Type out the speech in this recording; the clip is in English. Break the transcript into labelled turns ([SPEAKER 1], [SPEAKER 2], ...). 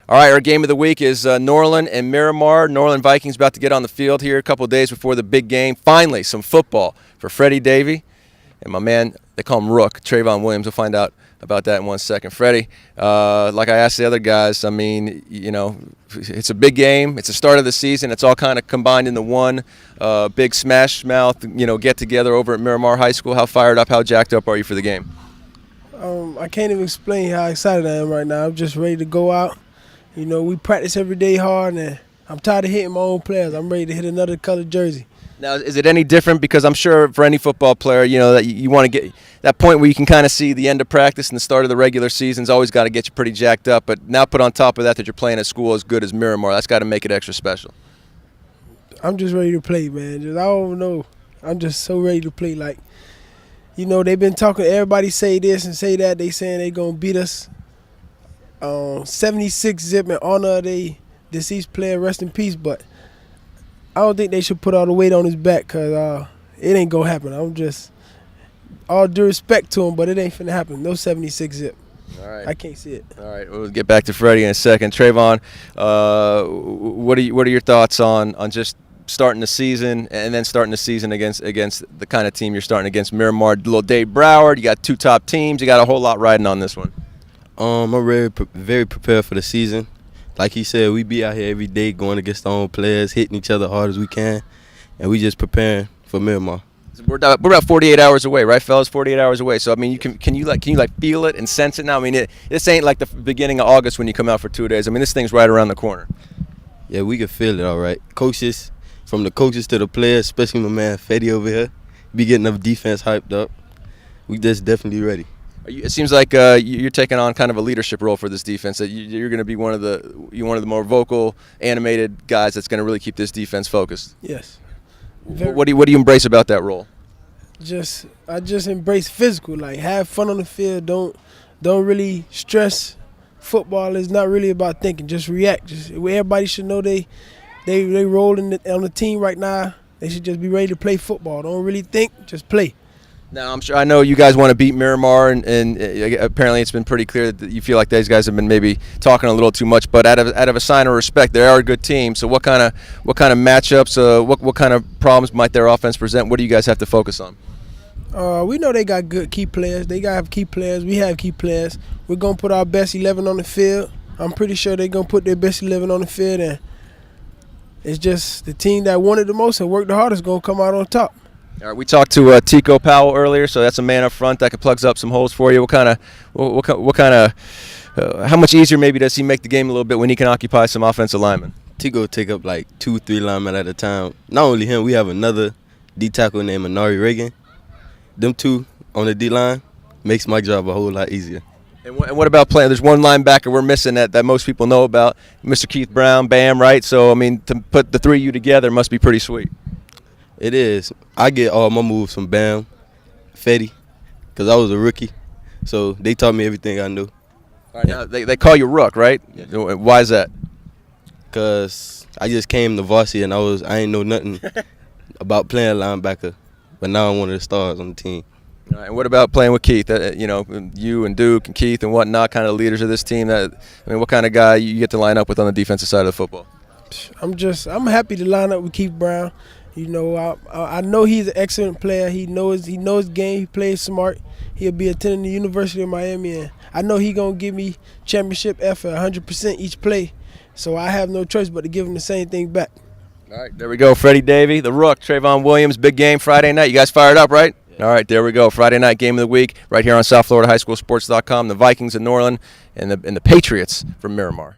[SPEAKER 1] All right, our game of the week is Norland and Miramar. Norland Vikings about to get on the field here a couple of days before the big game. Finally, some football for Feddie, Davey, and my man, they call him Rook, Treyvon Williams. We'll find out about that in 1 second. Feddie, like I asked the other guys, I mean, you know, it's a big game. It's the start of the season. It's all kind of combined into one big smash mouth, get together over at Miramar High School. How fired up, how jacked up are you for the game?
[SPEAKER 2] I can't even explain how excited I am right now. I'm just ready to go out. We practice every day hard, and I'm tired of hitting my own players. I'm ready to hit another colored jersey.
[SPEAKER 1] Now, is it any different? Because I'm sure for any football player, that you want to get that point where you can kind of see the end of practice and the start of the regular season's always got to get you pretty jacked up. But now put on top of that you're playing at school as good as Miramar. That's got to make it extra special.
[SPEAKER 2] I'm just ready to play, man. I don't know. I'm just so ready to play. Like, they've been talking. Everybody say this and say that. They saying they gonna beat us. 76-zip in honor of the deceased player, rest in peace. But I don't think they should put all the weight on his back, because it ain't going to happen. I'm just, all due respect to him, but it ain't finna happen. No 76-zip.
[SPEAKER 1] All right.
[SPEAKER 2] I can't see it.
[SPEAKER 1] All right, we'll get back to Feddie in a second. Treyvon, what are your thoughts on just starting the season and then starting the season against the kind of team you're starting against? Miramar, little Dave Broward, you got two top teams. You got a whole lot riding on this one.
[SPEAKER 3] I'm very prepared for the season. Like he said, we be out here every day going against our own players, hitting each other hard as we can, and we just preparing for Miramar.
[SPEAKER 1] We're about 48 hours away, right, fellas? 48 hours away. So I mean, can you feel it and sense it now? I mean, this ain't like the beginning of August when you come out for 2 days. I mean, this thing's right around the corner.
[SPEAKER 3] Yeah, we can feel it, all right. Coaches, from the coaches to the players, especially my man Feddie over here, be getting the defense hyped up. We just definitely ready.
[SPEAKER 1] It seems like you're taking on kind of a leadership role for this defense. That you're going to be one of the more vocal, animated guys that's going to really keep this defense focused.
[SPEAKER 2] Yes.
[SPEAKER 1] What do you embrace about that role?
[SPEAKER 2] I just embrace physical. Like, have fun on the field. Don't really stress. Football is not really about thinking. Just react. Everybody should know they rolling on the team right now. They should just be ready to play football. Don't really think. Just play.
[SPEAKER 1] Now, I know you guys want to beat Miramar, and apparently it's been pretty clear that you feel like these guys have been maybe talking a little too much. But out of a sign of respect, they are a good team. So what kind of matchups, what kind of problems might their offense present? What do you guys have to focus on?
[SPEAKER 2] We know they got good key players. They got key players. We have key players. We're gonna put our best 11 on the field. I'm pretty sure they're gonna put their best 11 on the field, and it's just the team that wanted the most and worked the hardest gonna come out on top.
[SPEAKER 1] All right, we talked to Tico Powell earlier, so that's a man up front that plugs up some holes for you. How much easier maybe does he make the game a little bit when he can occupy some offensive linemen?
[SPEAKER 3] Tico take up like 2-3 linemen at a time. Not only him, we have another D tackle named Anari Reagan. Them two on the D line makes my job a whole lot easier.
[SPEAKER 1] And what about playing? There's one linebacker we're missing that most people know about, Mr. Keith Brown, Bam, right? So I mean, to put the three of you together must be pretty sweet.
[SPEAKER 3] It is. I get all my moves from Bam, Feddie, because I was a rookie. So they taught me everything I knew.
[SPEAKER 1] All right, now they call you Rook, right? Yeah. Why is that?
[SPEAKER 3] Because I just came to varsity and I ain't know nothing about playing linebacker. But now I'm one of the stars on the team.
[SPEAKER 1] All right, and what about playing with Keith? You and Duke and Keith and whatnot, kind of leaders of this team. What kind of guy you get to line up with on the defensive side of the football?
[SPEAKER 2] I'm happy to line up with Keith Brown. I know he's an excellent player. He knows game. He plays smart. He'll be attending the University of Miami, and I know he's going to give me championship effort 100% each play. So I have no choice but to give him the same thing back.
[SPEAKER 1] All right, there we go. Feddie, Davey, the Rook, Treyvon Williams, big game Friday night. You guys fired up, right? Yeah. All right, there we go. Friday night game of the week right here on SouthFloridaHighSchoolSports.com. The Vikings of Norland and the Patriots from Miramar.